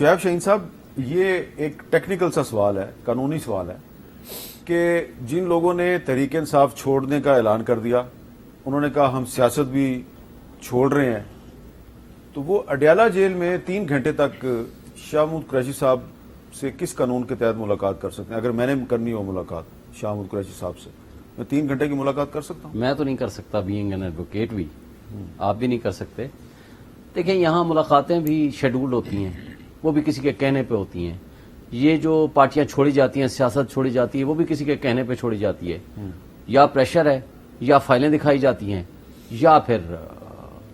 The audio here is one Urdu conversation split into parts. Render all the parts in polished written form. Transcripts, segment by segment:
شعیب شاہین صاحب، یہ ایک ٹیکنیکل سا سوال ہے، قانونی سوال ہے کہ جن لوگوں نے تحریک انصاف چھوڑنے کا اعلان کر دیا، انہوں نے کہا ہم سیاست بھی چھوڑ رہے ہیں، تو وہ اڈیالہ جیل میں 3 گھنٹے تک شاہ محمود قریشی صاحب سے کس قانون کے تحت ملاقات کر سکتے ہیں؟ اگر میں نے کرنی ہو ملاقات شاہ محمود قریشی صاحب سے، میں 3 گھنٹے کی ملاقات کر سکتا ہوں؟ میں تو نہیں کر سکتا، بینگ این ایڈوکیٹ بھی، آپ بھی نہیں کر سکتے۔ دیکھیں، یہاں ملاقاتیں بھی شیڈول ہوتی ہیں، وہ بھی کسی کے کہنے پہ ہوتی ہیں۔ یہ جو پارٹیاں چھوڑی جاتی ہیں، سیاست چھوڑی جاتی ہے، وہ بھی کسی کے کہنے پہ چھوڑی جاتی ہے۔ یا پریشر ہے، یا فائلیں دکھائی جاتی ہیں، یا پھر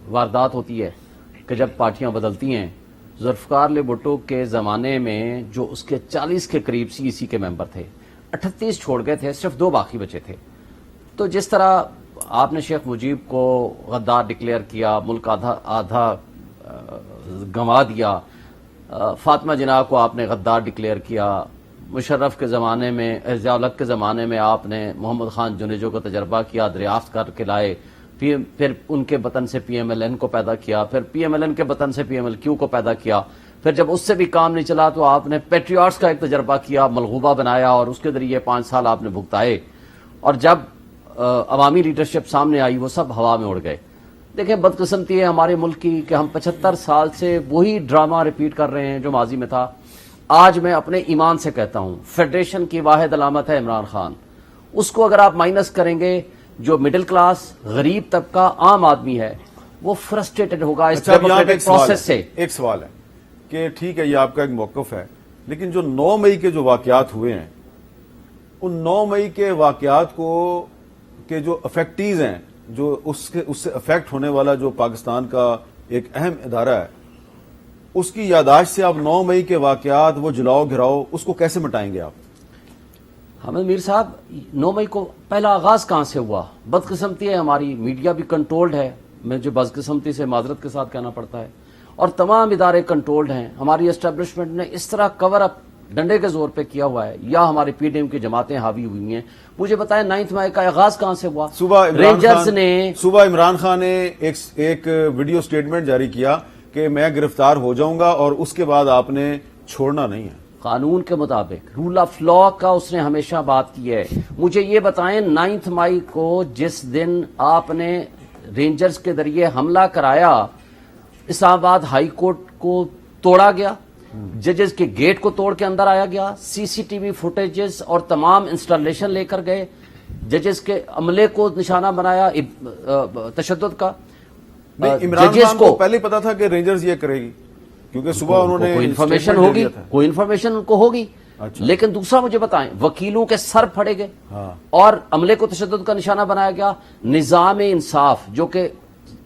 واردات ہوتی ہے کہ جب پارٹیاں بدلتی ہیں۔ ذوالفقار علی بھٹو کے زمانے میں جو اس کے 40 کے قریب سی ای سی کے ممبر تھے، 38 چھوڑ گئے تھے، صرف 2 باقی بچے تھے۔ تو جس طرح آپ نے شیخ مجیب کو غدار ڈکلیئر کیا، ملک آدھا گنوا دیا، فاطمہ جناح کو آپ نے غدار ڈکلیئر کیا، مشرف کے زمانے میں، ضیاء الحق کے زمانے میں آپ نے محمد خان جنیجو کا تجربہ کیا، دریافت کر کے لائے، پھر ان کے بطن سے پی ایم ایل این کو پیدا کیا، پھر پی ایم ایل این کے بطن سے پی ایم ایل کیو کو پیدا کیا، پھر جب اس سے بھی کام نہیں چلا تو آپ نے پیٹریاٹس کا ایک تجربہ کیا، ملغوبہ بنایا، اور اس کے ذریعے 5 سال آپ نے بھگتائے، اور جب عوامی لیڈرشپ سامنے آئی وہ سب ہوا میں اڑ گئے۔ دیکھیں، بدقسمتی ہے ہمارے ملک کی کہ ہم 75 سال سے وہی ڈرامہ ریپیٹ کر رہے ہیں جو ماضی میں تھا۔ آج میں اپنے ایمان سے کہتا ہوں، فیڈریشن کی واحد علامت ہے عمران خان۔ اس کو اگر آپ مائنس کریں گے، جو مڈل کلاس، غریب طبقہ، عام آدمی ہے، وہ فرسٹریٹڈ ہوگا اس ڈیموکریٹک پروسیس سے۔ ایک سوال ہے کہ ٹھیک ہے، یہ آپ کا ایک موقف ہے، لیکن جو 9 مئی کے جو واقعات ہوئے ہیں، ان 9 مئی کے واقعات کو کہ جو افیکٹیز ہیں، جو اس سے افیکٹ ہونے والا جو پاکستان کا ایک اہم ادارہ ہے، اس کی یادداشت سے آپ 9 مئی کے واقعات، وہ جلاؤ گھراؤ، اس کو کیسے مٹائیں گے آپ؟ حامد میر صاحب، 9 مئی کو پہلا آغاز کہاں سے ہوا؟ بدقسمتی ہے ہماری میڈیا بھی کنٹرولڈ ہے، مجھے بدقسمتی سے معذرت کے ساتھ کہنا پڑتا ہے، اور تمام ادارے کنٹرولڈ ہیں۔ ہماری اسٹیبلشمنٹ نے اس طرح کور اپ ڈنڈے کے زور پہ کیا ہوا ہے، یا ہمارے پی ڈی ایم کی جماعتیں حاوی ہوئی ہیں۔ مجھے بتائیں 9 مئی کا آغاز کہاں سے ہوا؟ صبح عمران خان نے ایک ویڈیو سٹیٹمنٹ جاری کیا کہ میں گرفتار ہو جاؤں گا، اور اس کے بعد آپ نے چھوڑنا نہیں ہے۔ قانون کے مطابق، رول آف لا کا اس نے ہمیشہ بات کی ہے۔ مجھے یہ بتائیں 9 مئی کو جس دن آپ نے رینجرز کے ذریعے حملہ کرایا، اسلام آباد ہائی کورٹ کو توڑا گیا، ججز کے گیٹ کو توڑ کے اندر آیا گیا، سی سی ٹی وی فوٹیجز اور تمام انسٹالیشن لے کر گئے، ججز کے عملے کو نشانہ بنایا تشدد کا۔ عمران خان کو پہلے پتا تھا کہ رینجرز یہ کرے گی، کیونکہ صبح انہوں نے کوئی انفارمیشن ہوگی، کوئی انفارمیشن ان کو ہوگی۔ لیکن دوسرا مجھے بتائیں، وکیلوں کے سر پھڑے گئے اور عملے کو تشدد کا نشانہ بنایا گیا۔ نظام انصاف جو کہ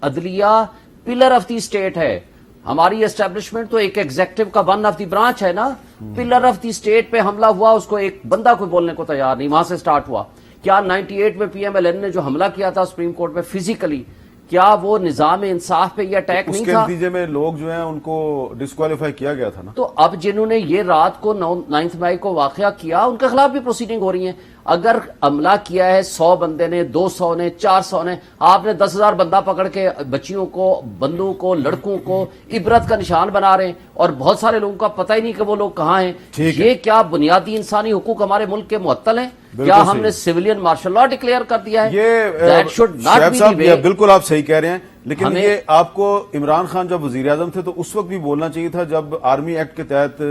عدلیہ پلر آف دی اسٹیٹ ہے، ہماری اسٹیبلشمنٹ تو ایک ایگزیکٹو کا 1 آف دی برانچ ہے نا، پلر آف دی اسٹیٹ پہ حملہ ہوا، اس کو ایک بندہ کوئی بولنے کو تیار نہیں، وہاں سے سٹارٹ ہوا۔ کیا 98 میں پی ایم ایل این نے جو حملہ کیا تھا سپریم کورٹ میں فزیکلی، کیا وہ نظام انصاف پہ یہ اٹیک نہیں تھا؟ اس کے نتیجے میں لوگ جو ہیں ان کو ڈسکوالیفائی کیا گیا تھا نا۔ تو اب جنہوں نے یہ رات کو 9 مئی کو واقعہ کیا، ان کے خلاف بھی پروسیڈنگ ہو رہی ہیں۔ اگر حملہ کیا ہے 100 بندے نے، 200 نے، 400 نے، آپ نے 10,000 بندہ پکڑ کے بچیوں کو، بندوں کو، لڑکوں کو عبرت کا نشان بنا رہے ہیں، اور بہت سارے لوگوں کا پتہ ہی نہیں کہ وہ لوگ کہاں ہیں۔ یہ کیا بنیادی انسانی حقوق ہمارے ملک کے معطل ہیں؟ کیا ہم نے سویلین مارشل لا ڈکلیئر کر دیا ہے؟ یہ بالکل آپ صحیح کہہ رہے ہیں، لیکن یہ آپ کو عمران خان جب وزیر اعظم تھے تو اس وقت بھی بولنا چاہیے تھا، جب آرمی ایکٹ کے تحت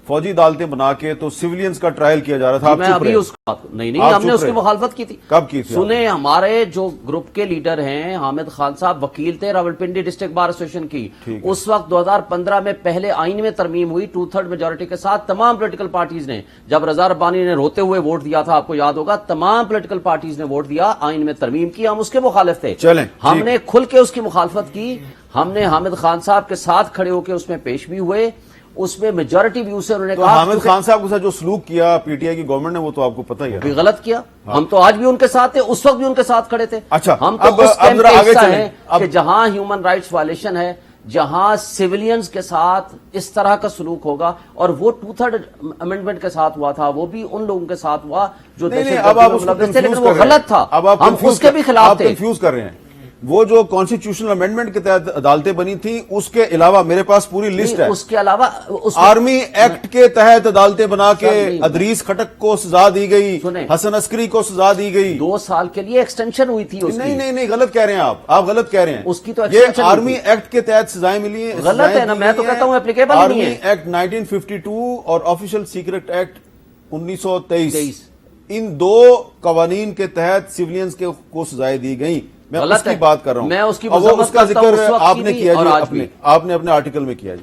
فوجی عدالتیں بنا کے تو سیولینز کا ٹرائل کیا جا رہا تھا۔ میں ابھی اس کا نہیں، ہم نے اس کی مخالفت کی تھی۔ کب کی تھی؟ سنیں، ہمارے جو گروپ کے لیڈر ہیں، حامد خان صاحب وکیل تھے راولپنڈی ڈسٹرکٹ بار ایسوسیشن کی، اس وقت 2015 میں پہلے آئین میں ترمیم ہوئی 2/3 میجورٹی کے ساتھ، تمام پولیٹیکل پارٹیز نے، جب رضا ربانی نے روتے ہوئے ووٹ دیا تھا، آپ کو یاد ہوگا، تمام پولیٹیکل پارٹیز نے ووٹ دیا، آئین میں ترمیم کی، ہم اس کے مخالف تھے۔ ہم نے کھل کے اس کی مخالفت کی، ہم نے حامد خان صاحب کے ساتھ کھڑے ہو کے اس میں پیش بھی ہوئے، اس میں میجورٹی ویو سے انہوں نے کہا حامد خان صاحب کے ساتھ جو سلوک کیا پی ٹی آئی کی گورنمنٹ نے، وہ تو آپ کو پتہ ہی ہے، غلط کیا۔ ہم تو آج بھی ان کے ساتھ تھے، اس وقت بھی ان کے ساتھ کھڑے تھے۔ اچھا، ہم تو اس کیمپ کے حصہ ہیں کہ جہاں ہیومن رائٹس وائلیشن ہے، جہاں سیولینز کے ساتھ اس طرح کا سلوک ہوگا، اور وہ 2/3 امینڈمنٹ کے ساتھ ہوا تھا، وہ بھی ان لوگوں کے ساتھ ہوا جو اب آپ اس کو لیکن وہ غلط تھا، ہم اس کے بھی خلاف تھے۔ کنفیوز کر رہے ہیں وہ جو کانسٹیٹیوشنل امینڈمنٹ کے تحت عدالتیں بنی تھیں اس کے علاوہ میرے پاس پوری لسٹ ہے. اس کے علاوہ آرمی ایکٹ کے تحت عدالتیں بنا کے ادریس کھٹک کو سزا دی گئی, سنیں. حسن عسکری کو سزا دی گئی. 2 سال کے لیے ایکسٹینشن ہوئی تھی اس کی. نہیں غلط کہہ رہے ہیں آپ غلط کہہ رہے ہیں. اس کی تو یہ extension آرمی ایکٹ کے تحت سزائیں ملی ہیں. غلط ہے نا, میں تو کہتا ہوں applicable نہیں آرمی ہے. ایکٹ 1952 اور آفیشل سیکرٹ ایکٹ 1923 ان 2 قوانین کے تحت سیولینز کو سزائیں دی گئیں. میں اس کی بات کر رہا ہوں. میں اس کی اور وہ اس کا مذمت کرتا ہوں ذکر اس وقت آپ کی نے بھی کیا اور جی, آج بھی. آپ نے اپنے آرٹیکل میں کیا جی.